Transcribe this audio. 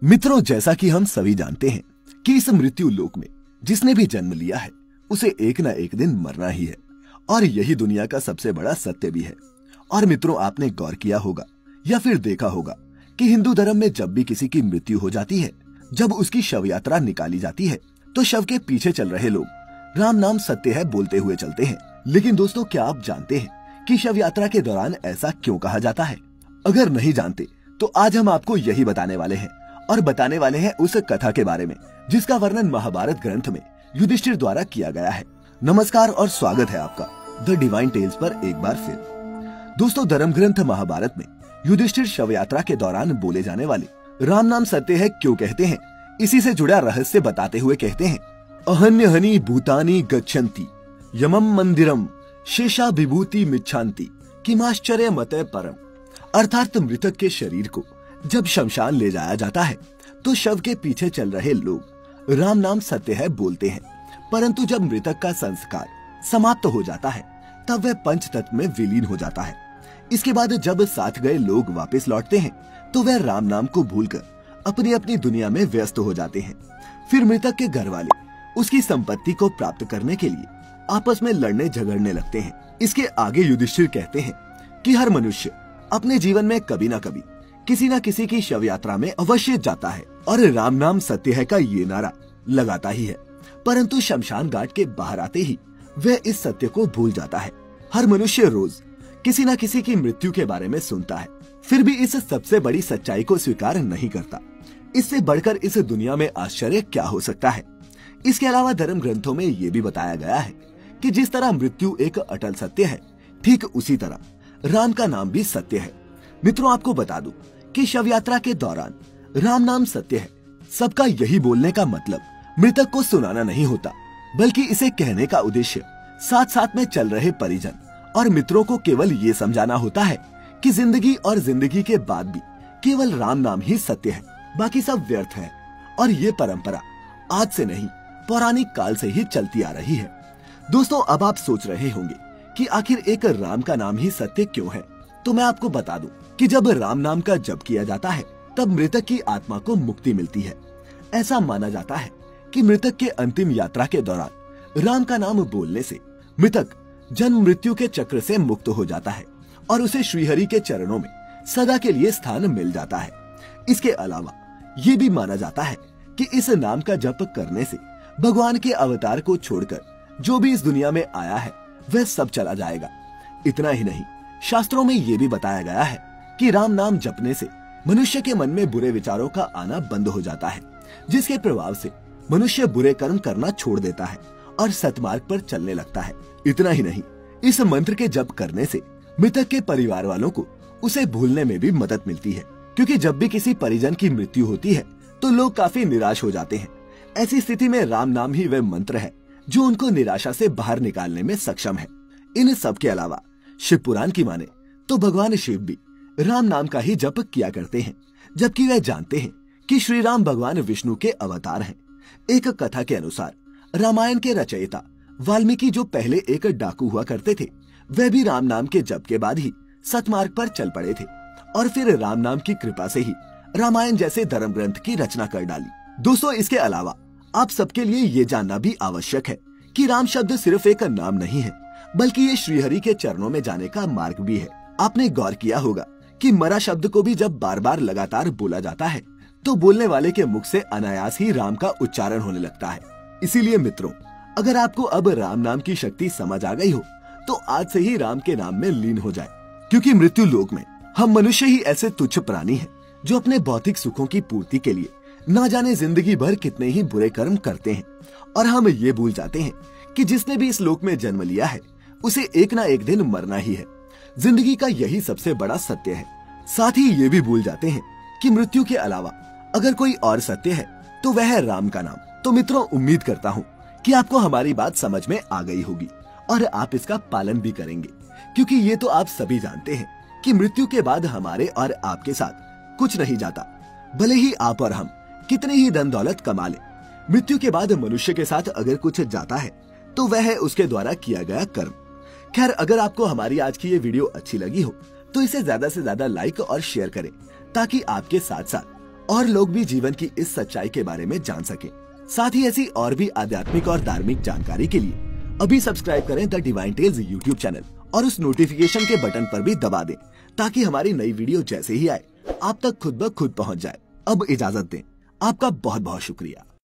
मित्रों, जैसा कि हम सभी जानते हैं कि इस मृत्यु लोक में जिसने भी जन्म लिया है उसे एक न एक दिन मरना ही है और यही दुनिया का सबसे बड़ा सत्य भी है। और मित्रों, आपने गौर किया होगा या फिर देखा होगा कि हिंदू धर्म में जब भी किसी की मृत्यु हो जाती है, जब उसकी शव यात्रा निकाली जाती है तो शव के पीछे चल रहे लोग राम नाम सत्य है बोलते हुए चलते हैं। लेकिन दोस्तों, क्या आप जानते हैं कि शव यात्रा के दौरान ऐसा क्यों कहा जाता है? अगर नहीं जानते तो आज हम आपको यही बताने वाले हैं और बताने वाले हैं उस कथा के बारे में जिसका वर्णन महाभारत ग्रंथ में युधिष्ठिर द्वारा किया गया है। नमस्कार और स्वागत है आपका द डिवाइन टेल्स पर एक बार फिर। दोस्तों, धर्म ग्रंथ महाभारत में युधिष्ठिर शव यात्रा के दौरान बोले जाने वाले राम नाम सत्य है क्यों कहते हैं, इसी से जुड़ा रहस्य बताते हुए कहते हैं, अहन्य हनि भूतानि गच्छन्ति यमम मंदिरम शेषा विभूति मिच्छांति किमाश्चर्य मते परम। अर्थात मृतक के शरीर को जब शमशान ले जाया जाता है तो शव के पीछे चल रहे लोग राम नाम सत्य है बोलते हैं, परंतु जब मृतक का संस्कार समाप्त हो जाता है तब वह पंच तत्व में विलीन हो जाता है। इसके बाद जब साथ गए लोग वापस लौटते हैं तो वह राम नाम को भूलकर अपनी अपनी दुनिया में व्यस्त हो जाते हैं। फिर मृतक के घर वाले उसकी संपत्ति को प्राप्त करने के लिए आपस में लड़ने झगड़ने लगते हैं। इसके आगे युधिष्ठिर कहते हैं कि हर मनुष्य अपने जीवन में कभी न कभी किसी न किसी की शव यात्रा में अवश्य जाता है और राम नाम सत्य है का ये नारा लगाता ही है, परंतु शमशान घाट के बाहर आते ही वह इस सत्य को भूल जाता है। हर मनुष्य रोज किसी न किसी की मृत्यु के बारे में सुनता है, फिर भी इस सबसे बड़ी सच्चाई को स्वीकार नहीं करता। इससे बढ़कर इस दुनिया में आश्चर्य क्या हो सकता है? इसके अलावा धर्म ग्रंथों में ये भी बताया गया है कि जिस तरह मृत्यु एक अटल सत्य है, ठीक उसी तरह राम का नाम भी सत्य है। मित्रों, आपको बता दूं कि शव यात्रा के दौरान राम नाम सत्य है सबका यही बोलने का मतलब मृतक को सुनाना नहीं होता, बल्कि इसे कहने का उद्देश्य साथ साथ में चल रहे परिजन और मित्रों को केवल ये समझाना होता है कि जिंदगी और जिंदगी के बाद भी केवल राम नाम ही सत्य है, बाकी सब व्यर्थ है। और ये परंपरा आज से नहीं, पौराणिक काल से ही चलती आ रही है। दोस्तों, अब आप सोच रहे होंगे कि आखिर एक राम का नाम ही सत्य क्यों है? तो मैं आपको बता दूं कि जब राम नाम का जप किया जाता है तब मृतक की आत्मा को मुक्ति मिलती है। ऐसा माना जाता है कि मृतक के अंतिम यात्रा के दौरान राम का नाम बोलने से मृतक जन्म मृत्यु के चक्र से मुक्त हो जाता है और उसे श्रीहरि के चरणों में सदा के लिए स्थान मिल जाता है। इसके अलावा ये भी माना जाता है कि इस नाम का जप करने से भगवान के अवतार को छोड़कर जो भी इस दुनिया में आया है वह सब चला जाएगा। इतना ही नहीं, शास्त्रों में ये भी बताया गया है कि राम नाम जपने से मनुष्य के मन में बुरे विचारों का आना बंद हो जाता है, जिसके प्रभाव से मनुष्य बुरे कर्म करना छोड़ देता है और सतमार्ग पर चलने लगता है। इतना ही नहीं, इस मंत्र के जप करने से मृतक के परिवार वालों को उसे भूलने में भी मदद मिलती है, क्योंकि जब भी किसी परिजन की मृत्यु होती है तो लोग काफी निराश हो जाते हैं। ऐसी स्थिति में राम नाम ही वह मंत्र है जो उनको निराशा से बाहर निकालने में सक्षम है। इन सब के अलावा शिव पुराण की माने तो भगवान शिव भी राम नाम का ही जप किया करते हैं, जबकि वह जानते हैं कि श्री राम भगवान विष्णु के अवतार हैं। एक कथा के अनुसार रामायण के रचयिता वाल्मीकि जो पहले एक डाकू हुआ करते थे, वह भी राम नाम के जप के बाद ही सतमार्ग पर चल पड़े थे और फिर राम नाम की कृपा से ही रामायण जैसे धर्म ग्रंथ की रचना कर डाली। दोस्तों, इसके अलावा आप सबके लिए ये जानना भी आवश्यक है कि राम शब्द सिर्फ एक नाम नहीं है, बल्कि ये श्रीहरि के चरणों में जाने का मार्ग भी है। आपने गौर किया होगा कि मरा शब्द को भी जब बार बार लगातार बोला जाता है तो बोलने वाले के मुख से अनायास ही राम का उच्चारण होने लगता है। इसीलिए मित्रों, अगर आपको अब राम नाम की शक्ति समझ आ गई हो तो आज से ही राम के नाम में लीन हो जाए, क्योंकि मृत्यु लोक में हम मनुष्य ही ऐसे तुच्छ प्राणी हैं जो अपने भौतिक सुखों की पूर्ति के लिए ना जाने जिंदगी भर कितने ही बुरे कर्म करते हैं। और हम ये भूल जाते हैं कि जिसने भी इस लोक में जन्म लिया है उसे एक ना एक दिन मरना ही है। जिंदगी का यही सबसे बड़ा सत्य है। साथ ही ये भी भूल जाते हैं कि मृत्यु के अलावा अगर कोई और सत्य है तो वह है राम का नाम। तो मित्रों, उम्मीद करता हूँ कि आपको हमारी बात समझ में आ गई होगी और आप इसका पालन भी करेंगे, क्योंकि ये तो आप सभी जानते हैं कि मृत्यु के बाद हमारे और आपके साथ कुछ नहीं जाता। भले ही आप और हम कितनी ही धन दौलत कमा ले, मृत्यु के बाद मनुष्य के साथ अगर कुछ जाता है तो वह है उसके द्वारा किया गया कर्म। खैर, अगर आपको हमारी आज की ये वीडियो अच्छी लगी हो तो इसे ज्यादा से ज्यादा लाइक और शेयर करें, ताकि आपके साथ साथ और लोग भी जीवन की इस सच्चाई के बारे में जान सकें। साथ ही ऐसी और भी आध्यात्मिक और धार्मिक जानकारी के लिए अभी सब्सक्राइब करें the divine tales YouTube channel और उस नोटिफिकेशन के बटन पर भी दबा दें ताकि हमारी नई वीडियो जैसे ही आए आप तक खुद ब खुद पहुंच जाए। अब इजाजत दें। आपका बहुत बहुत शुक्रिया।